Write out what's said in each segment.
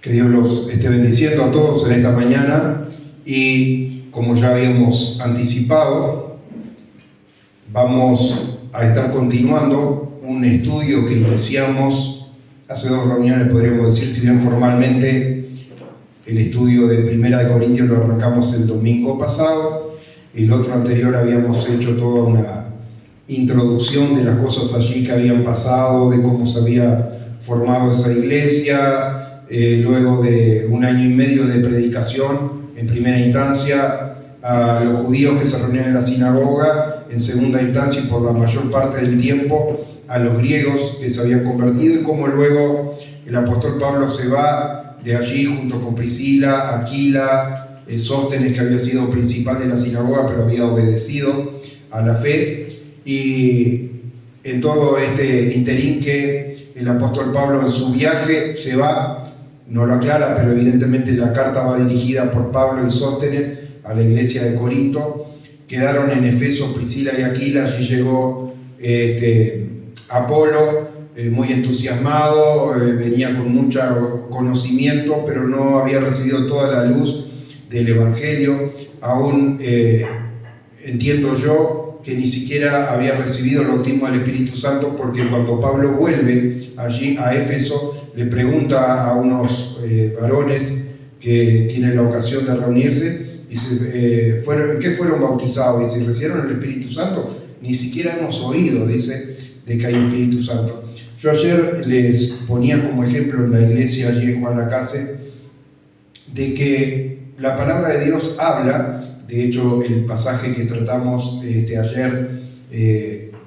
Que Dios los esté bendiciendo a todos en esta mañana y, como ya habíamos anticipado, vamos a estar continuando un estudio que iniciamos hace 2 reuniones, podríamos decir, si bien formalmente el estudio de Primera de Corintios lo arrancamos el domingo pasado. El otro anterior habíamos hecho toda una introducción de las cosas allí que habían pasado, de cómo se había formado esa iglesia. Luego de 1 año y medio de predicación en primera instancia a los judíos que se reunían en la sinagoga, en segunda instancia y por la mayor parte del tiempo a los griegos que se habían convertido, y cómo luego el apóstol Pablo se va de allí junto con Priscila, Aquila, Sóstenes, que había sido principal de la sinagoga pero había obedecido a la fe, y en todo este interín que el apóstol Pablo en su viaje se va. No lo aclara, pero evidentemente la carta va dirigida por Pablo y Sóstenes a la iglesia de Corinto. Quedaron en Efeso Priscila y Aquila. Allí llegó Apolo, muy entusiasmado, venía con mucho conocimiento, pero no había recibido toda la luz del Evangelio. Aún entiendo yo que ni siquiera había recibido el bautismo del Espíritu Santo, porque cuando Pablo vuelve allí a Éfeso, le pregunta a unos varones que tienen la ocasión de reunirse, dice, ¿en qué fueron bautizados? Dice, ¿recibieron el Espíritu Santo? Ni siquiera hemos oído, dice, de que hay Espíritu Santo. Yo ayer les ponía como ejemplo en la iglesia allí en Juan Lacase, de que la palabra de Dios habla, de hecho el pasaje que tratamos ayer,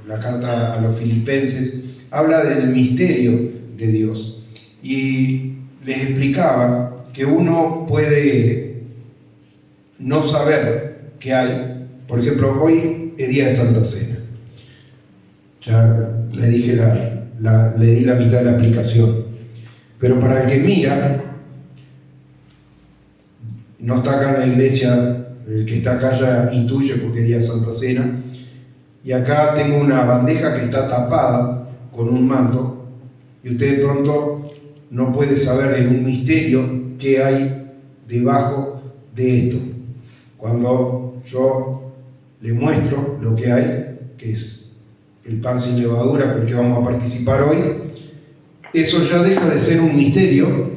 la carta a los Filipenses, habla del misterio de Dios. Y les explicaba que uno puede no saber qué hay. Por ejemplo, hoy es día de Santa Cena. Ya le dije le di la mitad de la explicación. Pero para el que mira, no está acá en la iglesia, el que está acá ya intuye porque es día de Santa Cena. Y acá tengo una bandeja que está tapada con un manto, y usted de pronto no puede saber, es un misterio qué hay debajo de esto. Cuando yo le muestro lo que hay, que es el pan sin levadura con el que vamos a participar hoy, eso ya deja de ser un misterio,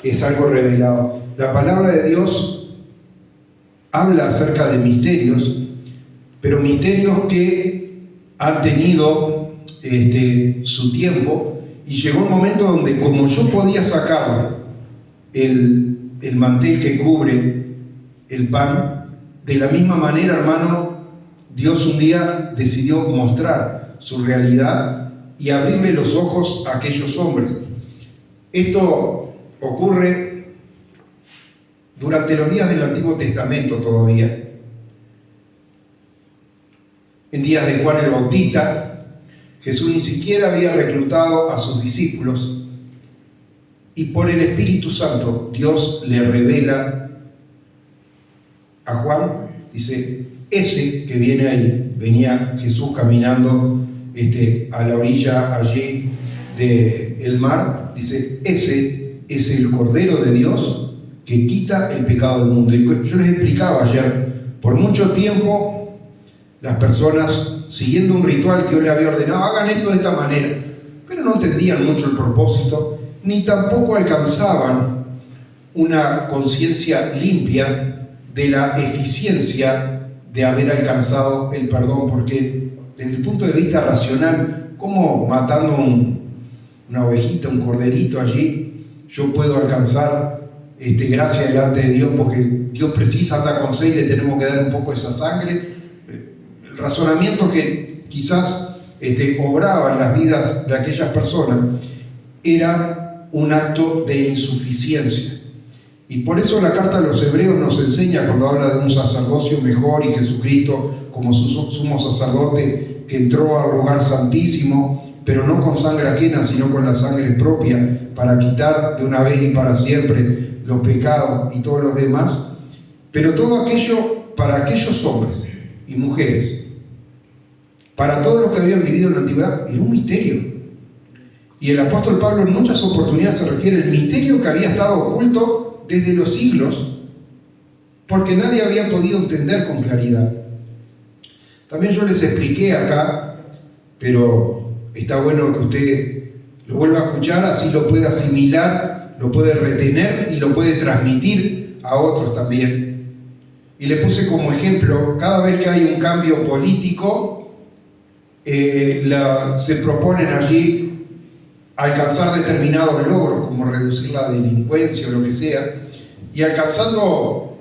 es algo revelado. La palabra de Dios habla acerca de misterios, pero misterios que han tenido su tiempo. Y llegó un momento donde, como yo podía sacar el mantel que cubre el pan, de la misma manera, hermano, Dios un día decidió mostrar su realidad y abrirle los ojos a aquellos hombres. Esto ocurre durante los días del Antiguo Testamento todavía. En días de Juan el Bautista, Jesús ni siquiera había reclutado a sus discípulos, y por el Espíritu Santo Dios le revela a Juan, dice, ese que viene ahí, venía Jesús caminando a la orilla allí del mar, dice, ese es el Cordero de Dios que quita el pecado del mundo. Y yo les explicaba ayer, por mucho tiempo las personas, siguiendo un ritual que Dios le había ordenado, hagan esto de esta manera, pero no entendían mucho el propósito, ni tampoco alcanzaban una conciencia limpia de la eficiencia de haber alcanzado el perdón, porque desde el punto de vista racional, ¿cómo matando una ovejita, un corderito allí, yo puedo alcanzar gracia delante de Dios? Porque Dios precisa, anda con sed y le tenemos que dar un poco de esa sangre. El razonamiento que quizás obraba en las vidas de aquellas personas era un acto de insuficiencia. Y por eso la carta a los Hebreos nos enseña, cuando habla de un sacerdocio mejor y Jesucristo como su sumo sacerdote que entró al lugar santísimo, pero no con sangre ajena, sino con la sangre propia, para quitar de una vez y para siempre los pecados y todos los demás. Pero todo aquello para aquellos hombres y mujeres, para todos los que habían vivido en la antigüedad, era un misterio. Y el apóstol Pablo en muchas oportunidades se refiere al misterio que había estado oculto desde los siglos, porque nadie había podido entender con claridad. También yo les expliqué acá, pero está bueno que usted lo vuelva a escuchar, así lo puede asimilar, lo puede retener y lo puede transmitir a otros también. Y le puse como ejemplo, cada vez que hay un cambio político, se proponen allí alcanzar determinados logros, como reducir la delincuencia o lo que sea, y alcanzando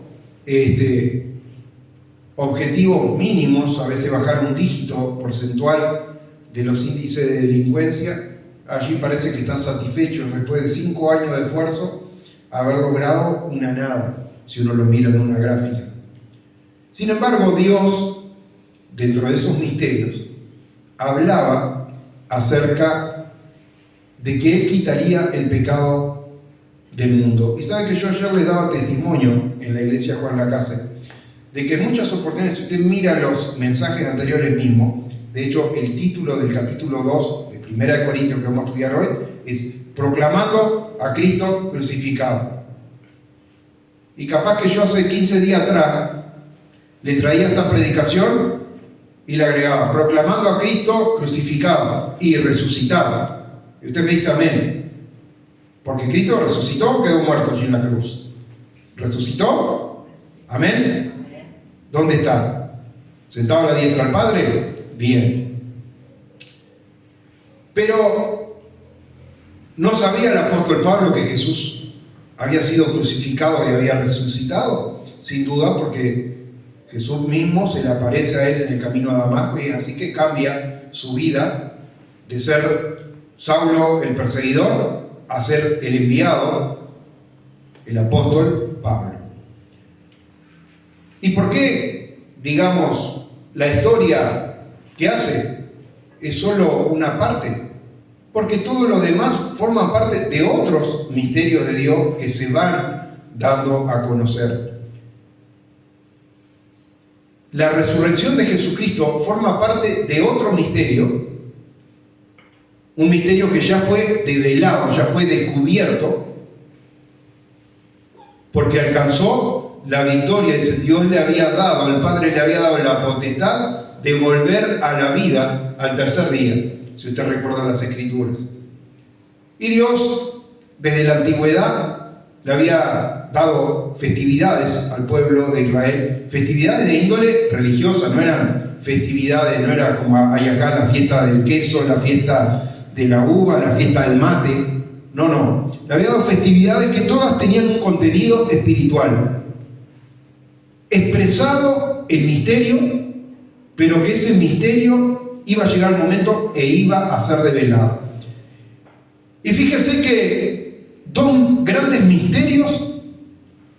objetivos mínimos, a veces bajar un dígito porcentual de los índices de delincuencia, allí parece que están satisfechos después de 5 años de esfuerzo haber logrado una nada, si uno lo mira en una gráfica. Sin embargo, Dios, dentro de esos misterios, hablaba acerca de que Él quitaría el pecado del mundo. Y sabe que yo ayer les daba testimonio en la iglesia Juan Lacase, de que en muchas oportunidades, si usted mira los mensajes anteriores mismos, de hecho el título del capítulo 2 de 1 Corintios que vamos a estudiar hoy es Proclamando a Cristo crucificado. Y capaz que yo hace 15 días atrás le traía esta predicación y le agregaba Proclamando a Cristo crucificado y resucitado. Y usted me dice amén. Porque Cristo resucitó o quedó muerto allí en la cruz. ¿Resucitó? ¿Amén? ¿Dónde está? ¿Sentado a la diestra del Padre? Bien. Pero ¿no sabía el apóstol Pablo que Jesús había sido crucificado y había resucitado? Sin duda, porque Jesús mismo se le aparece a él en el camino a Damasco y así que cambia su vida de ser Saulo el perseguidor a ser el enviado, el apóstol Pablo. ¿Y por qué, digamos, la historia que hace es solo una parte? Porque todo lo demás forma parte de otros misterios de Dios que se van dando a conocer. La resurrección de Jesucristo forma parte de otro misterio, un misterio que ya fue develado, ya fue descubierto, porque alcanzó la victoria. Dios le había dado, el Padre le había dado la potestad de volver a la vida al tercer día, si usted recuerda las Escrituras. Y Dios, desde la antigüedad, le había dado festividades al pueblo de Israel, festividades de índole religiosa, no eran festividades, no era como hay acá la fiesta del queso, la fiesta de la uva, la fiesta del mate, no, le había dado festividades que todas tenían un contenido espiritual, expresado en misterio, pero que ese misterio iba a llegar el momento e iba a ser develado. Y fíjese que dos grandes misterios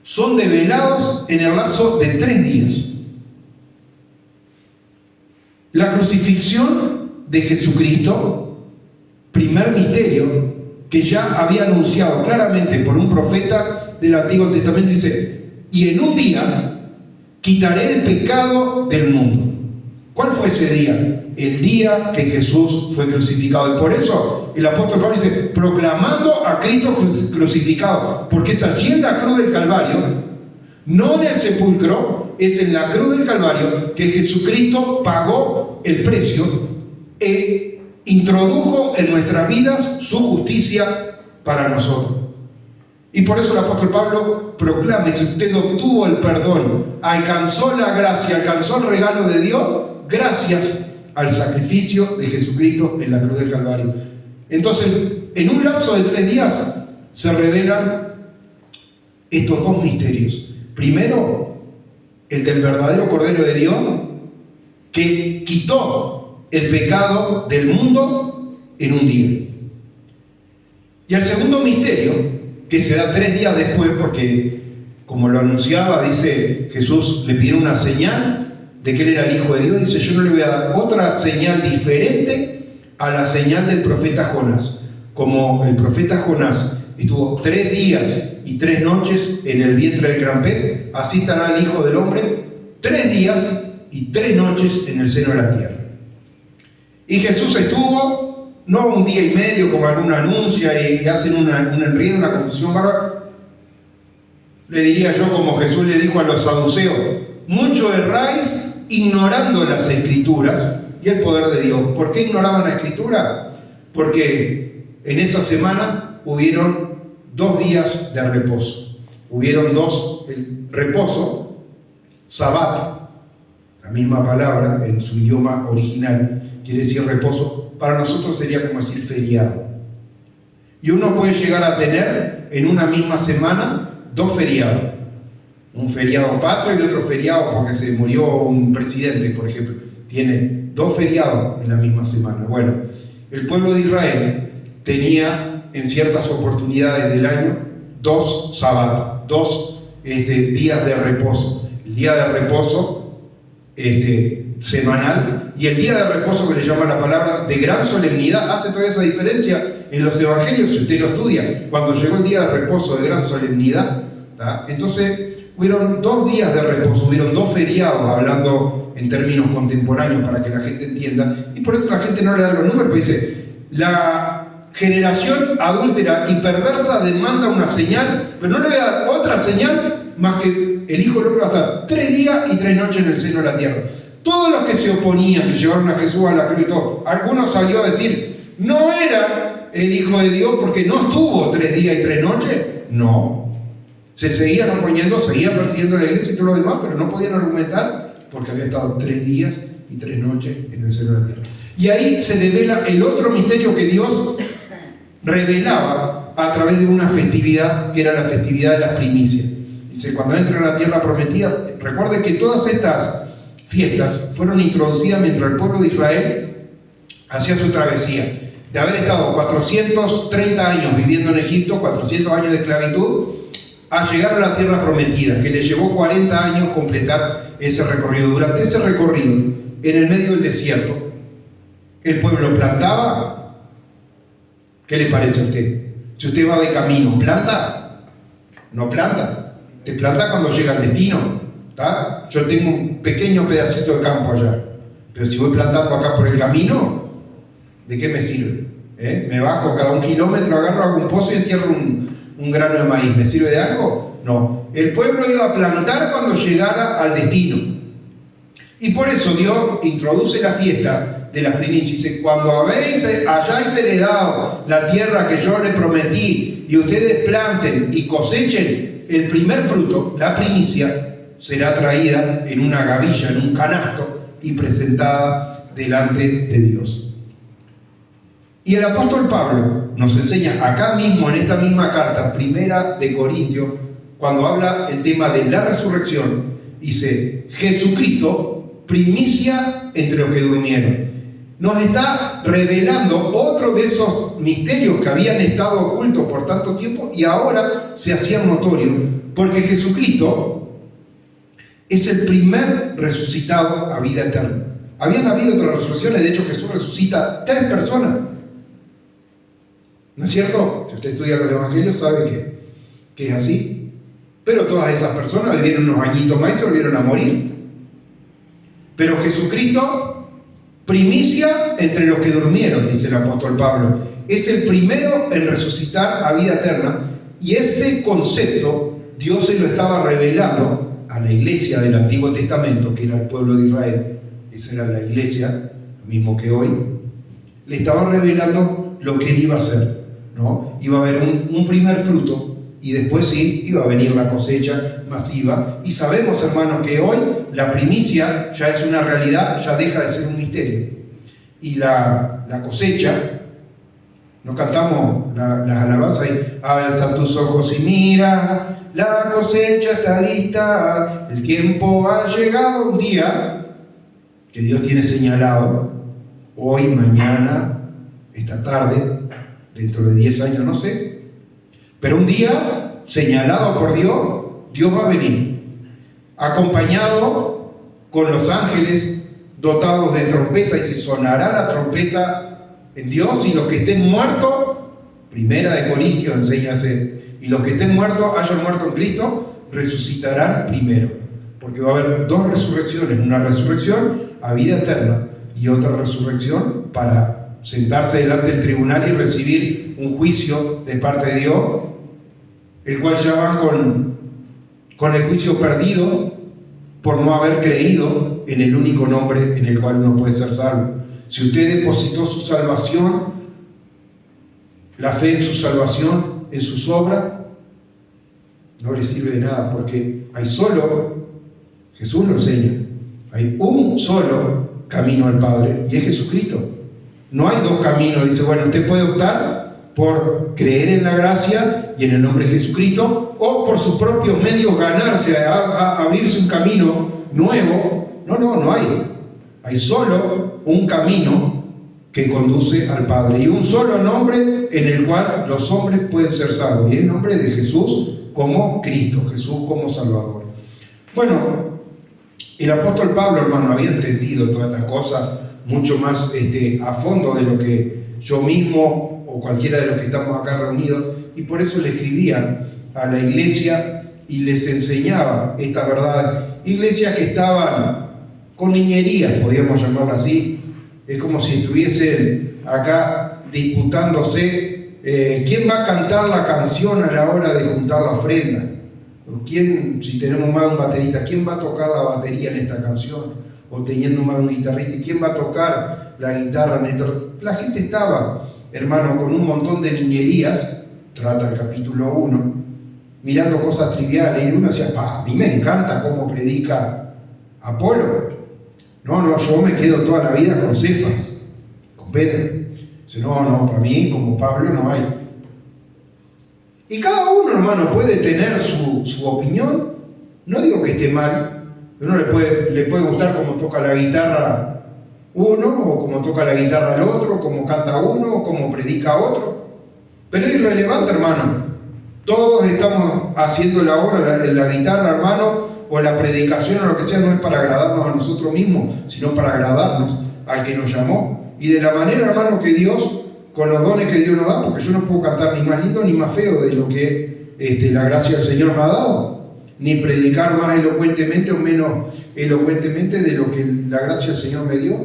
son develados en el lapso de 3 días. La crucifixión de Jesucristo, primer misterio que ya había anunciado claramente por un profeta del Antiguo Testamento, dice, y en un día quitaré el pecado del mundo. ¿Cuál fue ese día? El día que Jesús fue crucificado. Y por eso el apóstol Pablo dice, proclamando a Cristo crucificado, porque es allí en la cruz del Calvario, no en el sepulcro, es en la cruz del Calvario que Jesucristo pagó el precio e introdujo en nuestras vidas su justicia para nosotros. Y por eso el apóstol Pablo proclama, y si usted obtuvo el perdón, alcanzó la gracia, alcanzó el regalo de Dios, gracias al sacrificio de Jesucristo en la cruz del Calvario. Entonces, en un lapso de 3 días se revelan estos dos misterios. Primero, el del verdadero Cordero de Dios, que quitó el pecado del mundo en un día. Y el segundo misterio, que se da 3 días después, porque como lo anunciaba, dice Jesús, le pidió una señal de que él era el Hijo de Dios. Dice, yo no le voy a dar otra señal diferente a la señal del profeta Jonás. Como el profeta Jonás estuvo 3 días y 3 noches en el vientre del gran pez, así estará el Hijo del Hombre 3 días y 3 noches en el seno de la tierra. Y Jesús estuvo no un día y medio como alguno anuncia y hacen un enredo, una confusión bárbara. Le diría yo, como Jesús le dijo a los saduceos: mucho erráis ignorando las Escrituras y el poder de Dios. ¿Por qué ignoraban la Escritura? Porque en esa semana hubieron 2 días de reposo. Hubieron 2, el reposo, Sabbat, la misma palabra en su idioma original, quiere decir reposo. Para nosotros sería como decir feriado. Y uno puede llegar a tener en una misma semana 2 feriados. Un feriado patrio y otro feriado porque se murió un presidente, por ejemplo. Tiene 2 feriados en la misma semana. Bueno, el pueblo de Israel tenía en ciertas oportunidades del año 2 Sabbat, 2 días de reposo. El día de reposo semanal y el día de reposo que le llama la palabra de gran solemnidad. Hace toda esa diferencia en los evangelios, si usted lo estudia, cuando llegó el día de reposo de gran solemnidad, ¿tá? Entonces hubieron 2 días de reposo, hubieron 2 feriados, hablando en términos contemporáneos para que la gente entienda, y por eso la gente no le da los números, porque dice: la generación adúltera y perversa demanda una señal, pero no le voy a dar otra señal más que el Hijo del Hombre va a estar 3 días y 3 noches en el seno de la tierra. Todos los que se oponían, que llevaron a Jesús a la cruz y todo, algunos salió a decir: no era el Hijo de Dios porque no estuvo 3 días y 3 noches. No, se seguían oponiendo, seguían persiguiendo a la iglesia y todo lo demás, pero no podían argumentar porque había estado 3 días y 3 noches en el seno de la tierra. Y ahí se devela el otro misterio que Dios revelaba a través de una festividad, que era la festividad de las primicias. Dice: cuando entren a la tierra prometida, recuerden que todas estas fiestas fueron introducidas mientras el pueblo de Israel hacía su travesía. De haber estado 430 años viviendo en Egipto, 400 años de esclavitud, a llegar a la tierra prometida, que le llevó 40 años completar ese recorrido. Durante ese recorrido, en el medio del desierto, el pueblo plantaba. ¿Qué le parece a usted? Si usted va de camino, ¿planta? No planta. Te planta cuando llega al destino. ¿Tá? Yo tengo un pequeño pedacito de campo allá, pero si voy plantando acá por el camino, ¿de qué me sirve? Me bajo cada 1 kilómetro, agarro algún pozo y entierro un grano de maíz. ¿Me sirve de algo? No. El pueblo iba a plantar cuando llegara al destino. Y por eso Dios introduce la fiesta de las primicias. Dice: cuando hayáis heredado la tierra que yo les prometí y ustedes planten y cosechen, el primer fruto, la primicia, será traída en una gavilla, en un canasto, y presentada delante de Dios. Y el apóstol Pablo nos enseña acá mismo, en esta misma carta, 1 de Corintios, cuando habla el tema de la resurrección, dice: Jesucristo, primicia entre los que durmieron. Nos está revelando otro de esos misterios que habían estado ocultos por tanto tiempo y ahora se hacían notorios, porque Jesucristo es el primer resucitado a vida eterna. Habían habido otras resurrecciones, de hecho Jesús resucita 3 personas. ¿No es cierto? Si usted estudia los evangelios sabe que es así. Pero todas esas personas vivieron unos añitos más y se volvieron a morir. Pero Jesucristo, primicia entre los que durmieron, dice el apóstol Pablo, es el primero en resucitar a vida eterna, y ese concepto Dios se lo estaba revelando a la iglesia del Antiguo Testamento, que era el pueblo de Israel. Esa era la iglesia, lo mismo que hoy. Le estaba revelando lo que él iba a hacer, ¿no? Iba a haber un primer fruto y después sí, iba a venir la cosecha masiva. Y sabemos, hermanos, que hoy la primicia ya es una realidad, ya deja de ser un misterio. Y la cosecha, nos cantamos las alabanzas ahí: alza tus ojos y mira, la cosecha está lista, el tiempo ha llegado. Un día que Dios tiene señalado, hoy, mañana, esta tarde, dentro de 10 años, no sé, pero un día señalado por Dios, Dios va a venir, acompañado con los ángeles dotados de trompeta, y se sonará la trompeta en Dios, y los que estén muertos, 1 de Corintios enseña y los que estén muertos, hayan muerto en Cristo, resucitarán primero, porque va a haber 2 resurrecciones, una resurrección a vida eterna y otra resurrección para sentarse delante del tribunal y recibir un juicio de parte de Dios, el cual ya van con el juicio perdido por no haber creído en el único nombre en el cual uno puede ser salvo. Si usted depositó su salvación, la fe en su salvación, en sus obras, no le sirve de nada, porque hay solo, Jesús lo enseña, hay un solo camino al Padre, y es Jesucristo. No hay dos caminos. Dice, bueno, usted puede optar por creer en la gracia y en el nombre de Jesucristo, o por sus propios medios ganarse, a abrirse un camino nuevo. No hay. Hay solo un camino que conduce al Padre, y un solo nombre en el cual los hombres pueden ser salvos, y es el nombre de Jesús como Cristo, Jesús como Salvador. Bueno, el apóstol Pablo, hermano, había entendido todas estas cosas mucho más a fondo de lo que yo mismo o cualquiera de los que estamos acá reunidos, y por eso le escribía a la iglesia y les enseñaba esta verdad. Iglesias que estaban con niñerías, podríamos llamarlo así. Es como si estuviesen acá disputándose quién va a cantar la canción a la hora de juntar la ofrenda. ¿Quién, si tenemos más de un baterista, quién va a tocar la batería en esta canción? O teniendo más de un guitarrista, ¿quién va a tocar la guitarra en esta? La gente estaba, hermano, con un montón de niñerías, trata el capítulo 1, mirando cosas triviales, y uno decía, a mí me encanta cómo predica Apolo. No, yo me quedo toda la vida con Cefas, con Pedro. Dice, no, para mí, como Pablo, no hay. Y cada uno, hermano, puede tener su opinión. No digo que esté mal. Uno le puede gustar cómo toca la guitarra uno, o cómo toca la guitarra el otro, cómo canta uno, o cómo predica otro. Pero es irrelevante, hermano. Todos estamos haciendo la obra, la guitarra, hermano, o la predicación o lo que sea, no es para agradarnos a nosotros mismos, sino para agradarnos al que nos llamó. Y de la manera, hermano, que Dios, con los dones que Dios nos da, porque yo no puedo cantar ni más lindo ni más feo de lo que la gracia del Señor me ha dado, ni predicar más elocuentemente o menos elocuentemente de lo que la gracia del Señor me dio.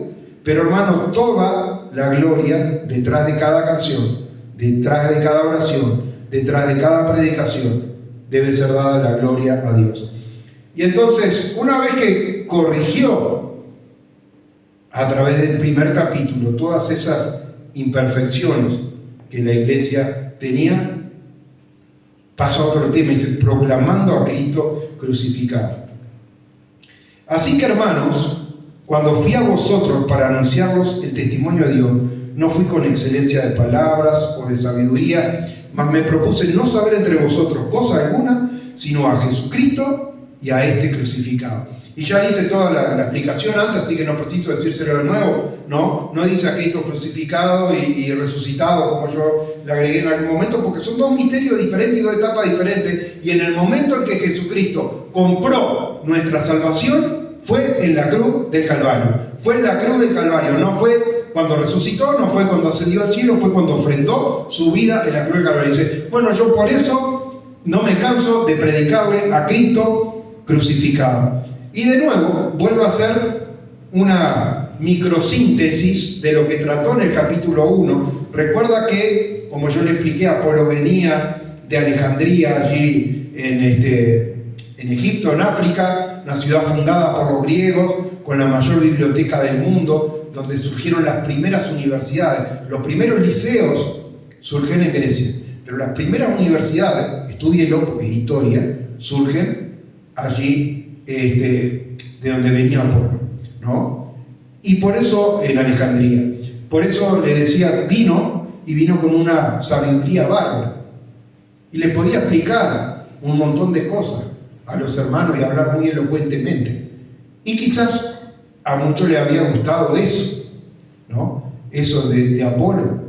Pero, hermano, toda la gloria detrás de cada canción, detrás de cada oración, detrás de cada predicación, debe ser dada la gloria a Dios. Y entonces, una vez que corrigió a través del primer capítulo todas esas imperfecciones que la iglesia tenía, pasó a otro tema y dice, proclamando a Cristo crucificado. Así que, hermanos, cuando fui a vosotros para anunciaros el testimonio de Dios, no fui con excelencia de palabras o de sabiduría, mas me propuse no saber entre vosotros cosa alguna, sino a Jesucristo y a este crucificado. Y ya hice toda la explicación antes, así que no preciso decírselo de nuevo. No dice a Cristo crucificado y resucitado, como yo le agregué en algún momento, porque son dos misterios diferentes y dos etapas diferentes. Y en el momento en que Jesucristo compró nuestra salvación, fue en la cruz del Calvario. Fue en la cruz del Calvario, no fue cuando resucitó, no fue cuando ascendió al cielo, fue cuando ofrendó su vida en la cruz del Calvario. Dice, bueno, yo por eso no me canso de predicarle a Cristo crucificado. Y de nuevo, vuelvo a hacer una microsíntesis de lo que trató en el capítulo 1. Recuerda que, como yo le expliqué, Apolo venía de Alejandría, allí en Egipto, en África, una ciudad fundada por los griegos, con la mayor biblioteca del mundo, donde surgieron las primeras universidades. Los primeros liceos surgen en Grecia, pero las primeras universidades, estúdienlo porque es historia, surgen allí de donde venía Apolo, ¿no? Y por eso en Alejandría. Por eso le decía, vino con una sabiduría bárbara. Y le podía explicar un montón de cosas a los hermanos y hablar muy elocuentemente. Y quizás a muchos le había gustado eso, ¿no? Eso de Apolo.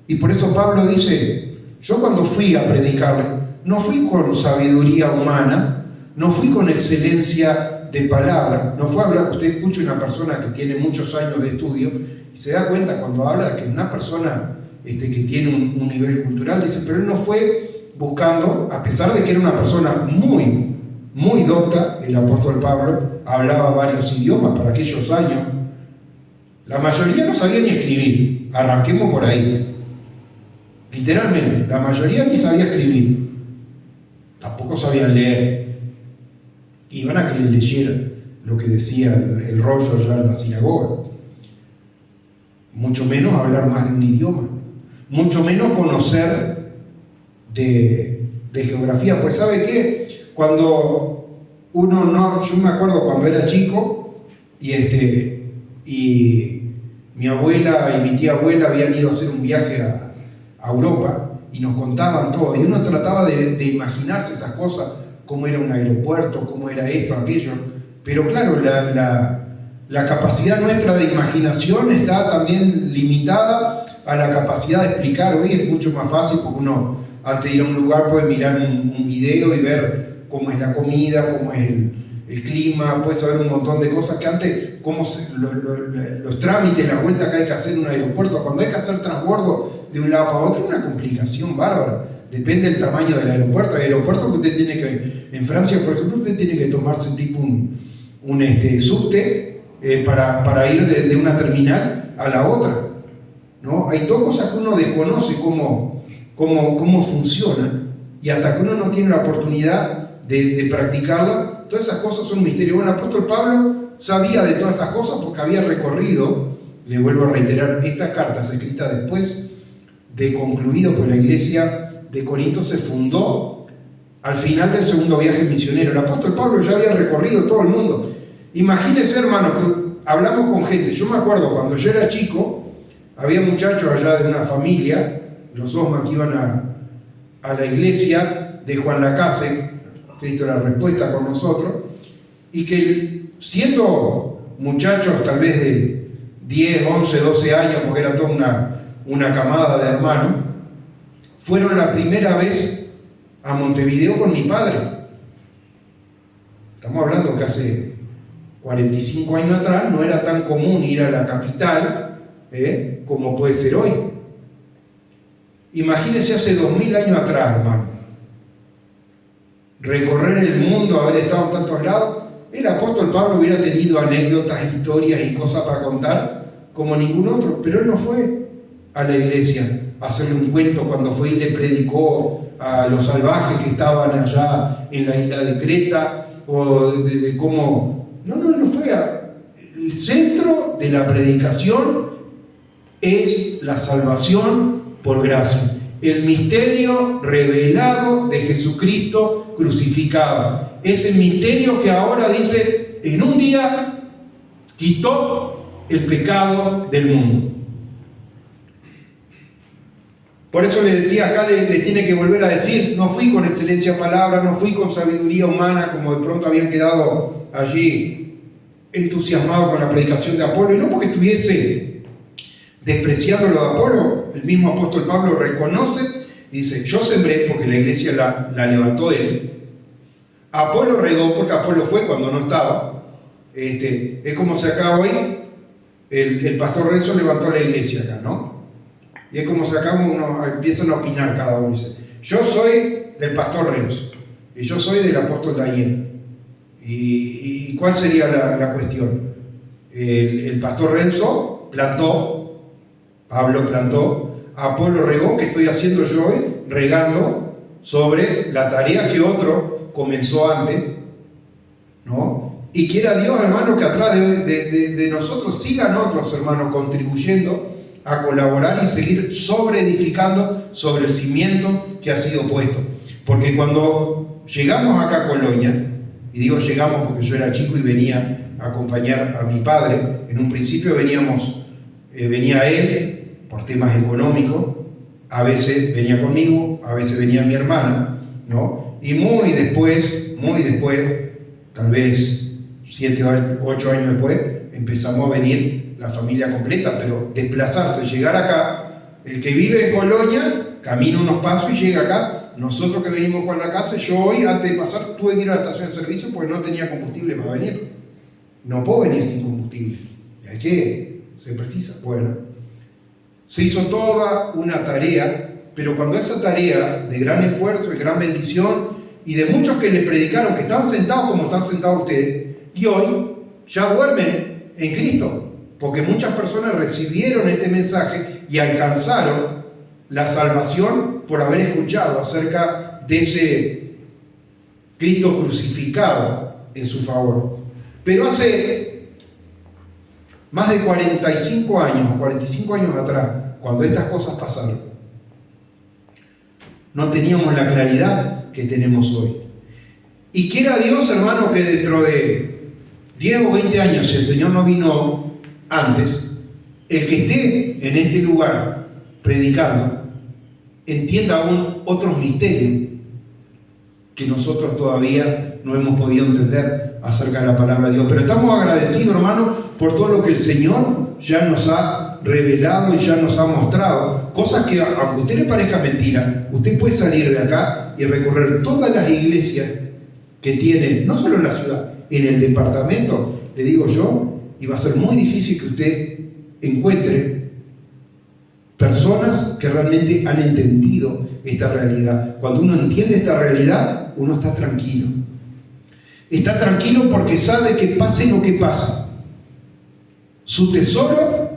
Y por eso Pablo dice, yo cuando fui a predicarle, no fui con sabiduría humana, no fui con excelencia de palabra, no fue a hablar. Usted escucha una persona que tiene muchos años de estudio y se da cuenta cuando habla que una persona que tiene un nivel cultural, dice, pero él no fue buscando, a pesar de que era una persona muy, muy docta, el apóstol Pablo hablaba varios idiomas para aquellos años, La mayoría no sabía ni escribir, arranquemos por ahí. Literalmente, la mayoría ni sabía escribir, tampoco sabían leer. Iban a que les leyeran lo que decía el rollo ya en la sinagoga. Mucho menos hablar más de un idioma, mucho menos conocer de geografía. Pues ¿sabe qué? Cuando uno no, yo me acuerdo cuando era chico y mi abuela y mi tía abuela habían ido a hacer un viaje a Europa y nos contaban todo, y uno trataba de imaginarse esas cosas, cómo era un aeropuerto, cómo era esto, aquello, pero claro, la capacidad nuestra de imaginación está también limitada a la capacidad de explicar. Hoy es mucho más fácil porque uno antes de ir a un lugar puede mirar un video y ver cómo es la comida, cómo es el clima, puede saber un montón de cosas que antes, los trámites, la vuelta que hay que hacer en un aeropuerto, cuando hay que hacer transbordo de un lado para otro, es una complicación bárbara. Depende del tamaño del aeropuerto. Hay aeropuertos que usted tiene que, en Francia por ejemplo, usted tiene que tomarse tipo un subte para ir de una terminal a la otra, ¿no? Hay todas cosas que uno desconoce cómo funcionan, y hasta que uno no tiene la oportunidad de practicarla, todas esas cosas son un misterio. Bueno, el apóstol Pablo sabía de todas estas cosas porque había recorrido, le vuelvo a reiterar, esta carta es escrita después de concluido, pues la iglesia de Corinto se fundó al final del segundo viaje misionero. El apóstol Pablo ya había recorrido todo el mundo. Imagínense, hermano, que hablamos con gente. Yo me acuerdo cuando yo era chico, había muchachos allá de una familia, los Osman, que iban a la iglesia de Juan Lacase, Cristo la Respuesta con nosotros, y que siendo muchachos tal vez de 10, 11, 12 años, porque era toda una camada de hermanos, fueron la primera vez a Montevideo con mi padre. Estamos hablando que hace 45 años atrás no era tan común ir a la capital como puede ser hoy. Imagínense hace 2000 años atrás, hermano, recorrer el mundo, haber estado en tantos lados. El apóstol Pablo hubiera tenido anécdotas, historias y cosas para contar como ningún otro, pero él no fue a la iglesia a hacerle un cuento cuando fue y le predicó a los salvajes que estaban allá en la isla de Creta, o de cómo... No fue el centro de la predicación es la salvación por gracia, el misterio revelado de Jesucristo crucificado. Es el misterio que ahora dice, en un día quitó el pecado del mundo. Por eso le decía acá, le tiene que volver a decir, no fui con excelencia de palabra, no fui con sabiduría humana, como de pronto habían quedado allí entusiasmados con la predicación de Apolo, y no porque estuviese despreciando lo de Apolo. El mismo apóstol Pablo reconoce y dice, yo sembré porque la iglesia la levantó él. Apolo regó porque Apolo fue cuando no estaba. Es como si acá hoy el pastor Renzo levantó la iglesia acá, ¿no? Y es como si acá empiezan a opinar cada uno. Dice, yo soy del pastor Renzo y yo soy del apóstol Daniel. ¿Y cuál sería la cuestión? El pastor Renzo plantó, Pablo plantó, Apolo regó. ¿Qué estoy haciendo yo hoy? Regando sobre la tarea que otro comenzó antes, ¿no? Y quiera Dios, hermano, que atrás de nosotros sigan otros hermanos contribuyendo a colaborar y seguir edificando sobre el cimiento que ha sido puesto. Porque cuando llegamos acá a Colonia, y digo llegamos porque yo era chico y venía a acompañar a mi padre, en un principio venía él por temas económicos, a veces venía conmigo, a veces venía mi hermana, ¿no? Y muy después, tal vez 7 o 8 años después, empezamos a venir la familia completa, pero desplazarse, llegar acá, el que vive en Colonia, camina unos pasos y llega acá. Nosotros que venimos con la casa, yo hoy, antes de pasar, tuve que ir a la estación de servicio porque no tenía combustible para venir. No puedo venir sin combustible. ¿Y hay qué? ¿Se precisa? Bueno, se hizo toda una tarea, pero cuando esa tarea de gran esfuerzo, de gran bendición, y de muchos que le predicaron, que estaban sentados como están sentados ustedes, y hoy ya duermen en Cristo. porque muchas personas recibieron este mensaje y alcanzaron la salvación por haber escuchado acerca de ese Cristo crucificado en su favor. Pero hace más de 45 años atrás, cuando estas cosas pasaron, no teníamos la claridad que tenemos hoy. Y quiera Dios, hermano, que dentro de 10 o 20 años, si el Señor no vino antes, el que esté en este lugar predicando entienda aún otros misterios que nosotros todavía no hemos podido entender acerca de la palabra de Dios. Pero estamos agradecidos, hermano, por todo lo que el Señor ya nos ha revelado y ya nos ha mostrado. Cosas que, aunque a usted le parezca mentira, usted puede salir de acá y recorrer todas las iglesias que tiene, no solo en la ciudad, en el departamento, le digo yo, y va a ser muy difícil que usted encuentre personas que realmente han entendido esta realidad. Cuando uno entiende esta realidad, uno está tranquilo. Está tranquilo porque sabe que pase lo que pase, su tesoro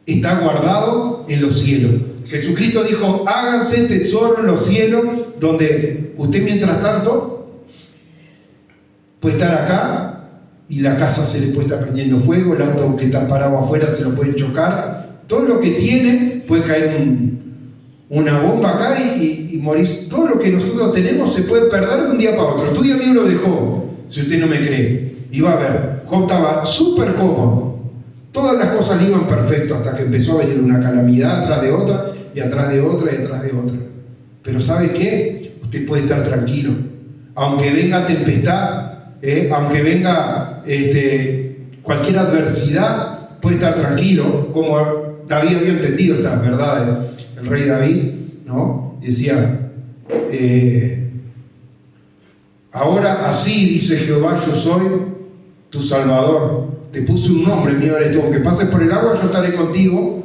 está guardado en los cielos. Jesucristo dijo, háganse tesoro en los cielos, donde usted mientras tanto puede estar acá y la casa se le puede estar prendiendo fuego, el auto que está parado afuera se lo pueden chocar, todo lo que tiene puede caer una bomba acá y morir. Todo lo que nosotros tenemos se puede perder de un día para otro. Estudia el libro de Job, si usted no me cree, y va a ver, Job estaba súper cómodo, todas las cosas le iban perfecto hasta que empezó a venir una calamidad atrás de otra y atrás de otra y atrás de otra. Pero ¿sabe qué? Usted puede estar tranquilo, aunque venga tempestad, aunque venga cualquier adversidad, puede estar tranquilo, como David había entendido estas verdades. El rey David, ¿no? Decía, ahora así dice Jehová, yo soy tu Salvador. Te puse un nombre, mío eres tú. Aunque pases por el agua, yo estaré contigo.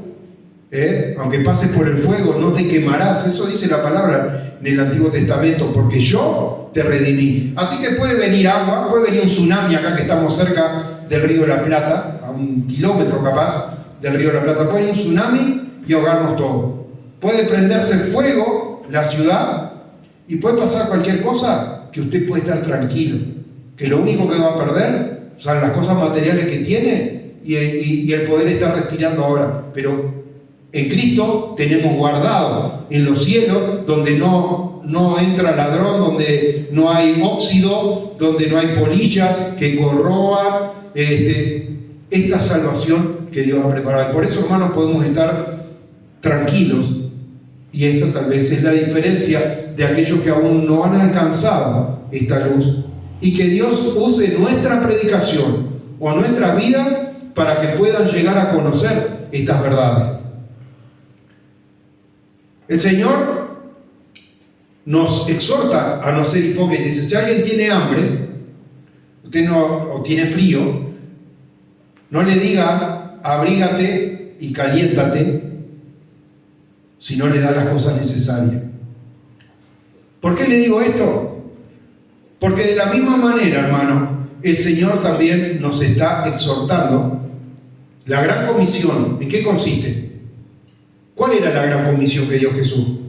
Aunque pases por el fuego, no te quemarás. Eso dice la palabra en el Antiguo Testamento, porque yo te redimí. Así que puede venir agua, puede venir un tsunami acá que estamos cerca del río de la Plata, a 1 kilómetro capaz del río de la Plata. Puede venir un tsunami y ahogarnos todos. Puede prenderse fuego la ciudad y puede pasar cualquier cosa, que usted puede estar tranquilo, que lo único que va a perder son las cosas materiales que tiene y el poder estar respirando ahora. Pero en Cristo tenemos guardado en los cielos, donde no entra ladrón, donde no hay óxido, donde no hay polillas que corroan esta salvación que Dios ha preparado. Y por eso, hermanos, podemos estar tranquilos. Y esa tal vez es la diferencia de aquellos que aún no han alcanzado esta luz. Y que Dios use nuestra predicación o nuestra vida para que puedan llegar a conocer estas verdades. El Señor nos exhorta a no ser hipócritas. Dice, si alguien tiene hambre, o tiene frío, no le diga, abrígate y caliéntate, si no le da las cosas necesarias. ¿Por qué le digo esto? Porque de la misma manera, hermano, el Señor también nos está exhortando. La gran comisión, ¿en qué consiste? ¿Cuál era la gran comisión que dio Jesús?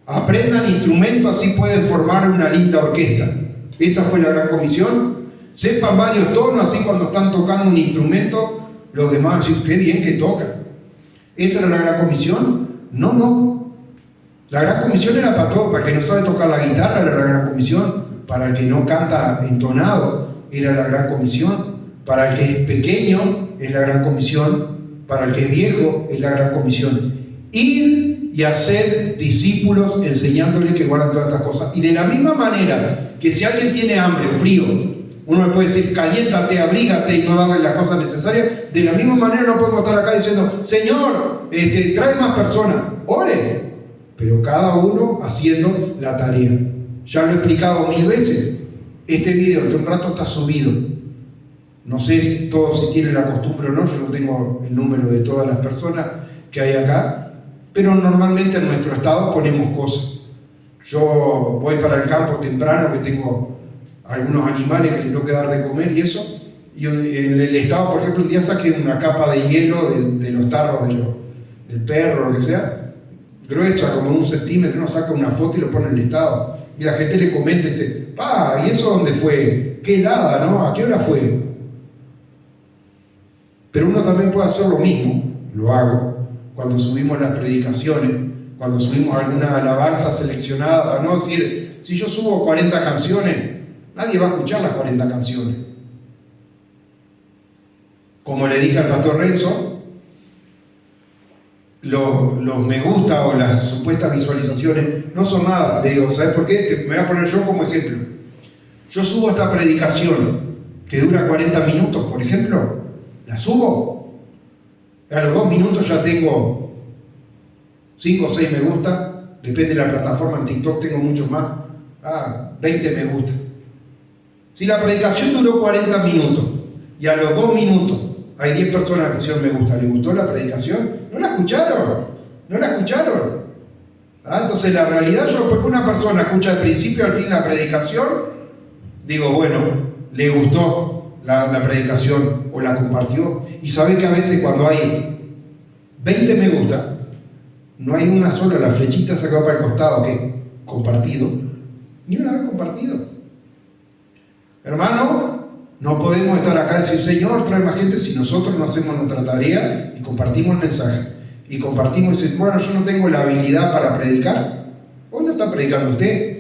Aprendan instrumentos, así pueden formar una linda orquesta. Esa fue la gran comisión. Sepan varios tonos, así cuando están tocando un instrumento, los demás dicen, qué bien que tocan. ¿Esa era la gran comisión? No. La gran comisión era para todos. Para el que no sabe tocar la guitarra era la gran comisión. Para el que no canta entonado era la gran comisión. Para el que es pequeño es la gran comisión. Para el que es viejo es la gran comisión. Ir y hacer discípulos enseñándoles que guardan todas estas cosas. Y de la misma manera que si alguien tiene hambre o frío, uno le puede decir, caliéntate, abrígate y no darle las cosas necesarias. De la misma manera no podemos estar acá diciendo, Señor, trae más personas. Ore, pero cada uno haciendo la tarea. Ya lo he explicado 1000 veces. Este video de un rato está subido. No sé todos si tienen la costumbre o no, yo no tengo el número de todas las personas que hay acá, pero normalmente en nuestro estado ponemos cosas. Yo voy para el campo temprano, que tengo algunos animales que les tengo que dar de comer y eso, Y en el estado, por ejemplo, un día saqué una capa de hielo de los tarros del perro, lo que sea, gruesa, como 1 centímetro, uno saca una foto y lo pone en el estado. Y la gente le comenta y dice, ¿y eso dónde fue? Qué helada, ¿no? ¿A qué hora fue? Pero uno también puede hacer lo mismo, lo hago, cuando subimos las predicaciones, cuando subimos alguna alabanza seleccionada, para no decir, si yo subo 40 canciones, nadie va a escuchar las 40 canciones. Como le dije al pastor Renzo, los me gusta o las supuestas visualizaciones no son nada. Le digo, ¿sabes por qué? Me voy a poner yo como ejemplo. Yo subo esta predicación que dura 40 minutos, por ejemplo, la subo. A los 2 minutos ya tengo 5 o 6 me gusta, depende de la plataforma. En TikTok tengo muchos más, 20 me gusta. Si la predicación duró 40 minutos y a los 2 minutos hay 10 personas que pusieron me gusta, ¿le gustó la predicación? ¿No la escucharon? ¿No la escucharon? Entonces la realidad, yo porque una persona escucha al principio al fin la predicación, digo, bueno, le gustó la predicación o la compartió. Y sabe que a veces cuando hay 20 me gusta, no hay una sola, la flechita se acaba para el costado que compartido, ni una vez compartido. Hermano, no podemos estar acá y decir, Señor, trae más gente si nosotros no hacemos nuestra tarea y compartimos el mensaje. Y compartimos y decir, bueno, yo no tengo la habilidad para predicar. Hoy no está predicando usted.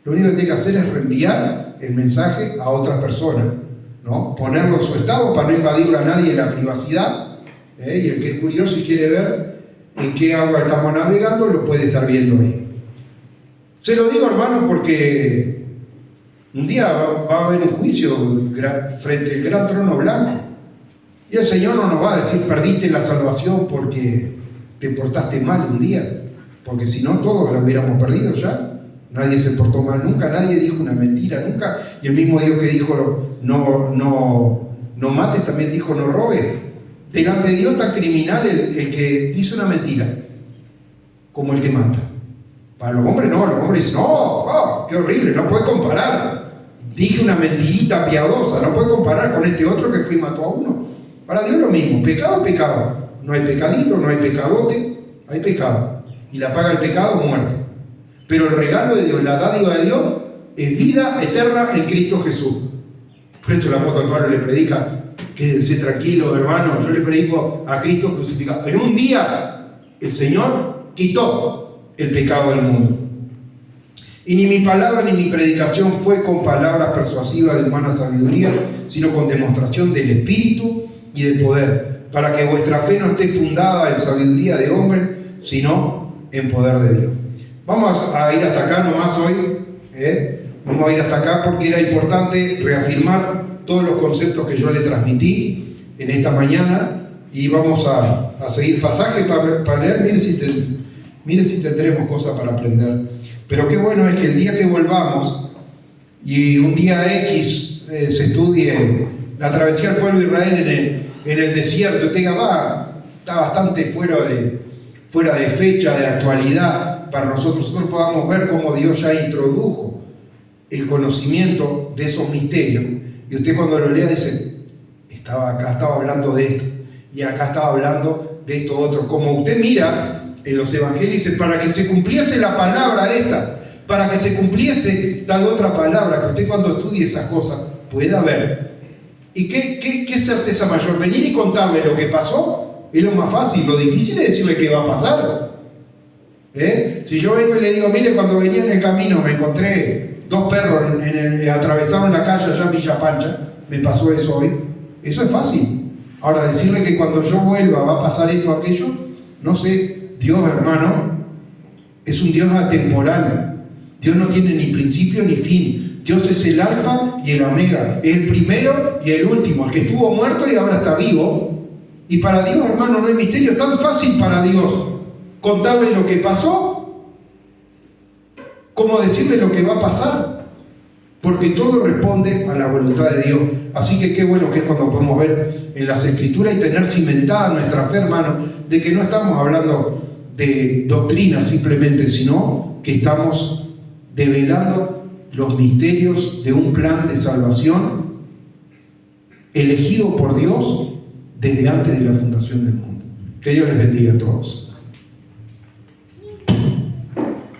Lo único que tiene que hacer es reenviar el mensaje a otra persona, ¿no? Ponerlo en su estado para no invadirle a nadie la privacidad. Y el que es curioso y quiere ver en qué agua estamos navegando, lo puede estar viendo ahí. Se lo digo, hermano, porque un día va a haber un juicio frente al gran trono blanco. Y el Señor no nos va a decir, perdiste la salvación porque te portaste mal un día. Porque si no, todos la hubiéramos perdido ya. Nadie se portó mal nunca, nadie dijo una mentira nunca. Y el mismo Dios que dijo, no mates, también dijo, no robes. Delante de Dios tan criminal el que dice una mentira como el que mata. Para los hombres no, los hombres dicen, no, qué horrible, no puede comparar. Dije una mentirita piadosa, no puede comparar con este otro que fue y mató a uno. Para Dios lo mismo, pecado es pecado. No hay pecadito, no hay pecadote, hay pecado. Y la paga el pecado, muerte. Pero el regalo de Dios, la dádiva de Dios, es vida eterna en Cristo Jesús. Por eso el apóstol Pablo le predica, quédense tranquilos, hermanos, yo le predico a Cristo crucificado. En un día, el Señor quitó el pecado del mundo. Y ni mi palabra ni mi predicación fue con palabras persuasivas de humana sabiduría, sino con demostración del Espíritu y del poder, para que vuestra fe no esté fundada en sabiduría de hombre, sino en poder de Dios. Vamos a ir hasta acá nomás hoy, vamos a ir hasta acá porque era importante reafirmar todos los conceptos que yo le transmití en esta mañana y vamos a seguir pasaje para leer. Mire si tendremos cosas para aprender. Pero qué bueno es que el día que volvamos y un día X se estudie la travesía del pueblo de Israel en el desierto, usted diga, está bastante fuera de fecha, de actualidad para nosotros podamos ver cómo Dios ya introdujo el conocimiento de esos misterios. Y usted cuando lo lea dice, acá estaba hablando de esto, y acá estaba hablando de esto otro. Como usted mira en los evangelios, dice, para que se cumpliese la palabra esta, para que se cumpliese tal otra palabra, que usted cuando estudie esas cosas pueda ver. ¿Y qué certeza mayor? Venir y contarle lo que pasó es lo más fácil, lo difícil es decirle qué va a pasar. Si yo vengo y le digo, mire, cuando venía en el camino me encontré 2 perros atravesaron la calle allá en Villa Pancha, me pasó eso hoy, eso es fácil. Ahora, decirle que cuando yo vuelva va a pasar esto o aquello, no sé. Dios, hermano, es un Dios atemporal. Dios no tiene ni principio ni fin. Dios es el alfa y el omega, es el primero y el último, el que estuvo muerto y ahora está vivo. Y para Dios, hermano, no hay misterio. Tan fácil para Dios contarle lo que pasó como decirle lo que va a pasar, porque todo responde a la voluntad de Dios. Así que qué bueno que es cuando podemos ver en las Escrituras y tener cimentada nuestra fe, hermano, de que no estamos hablando de doctrina simplemente, sino que estamos develando los misterios de un plan de salvación elegido por Dios desde antes de la fundación del mundo. Que Dios les bendiga a todos.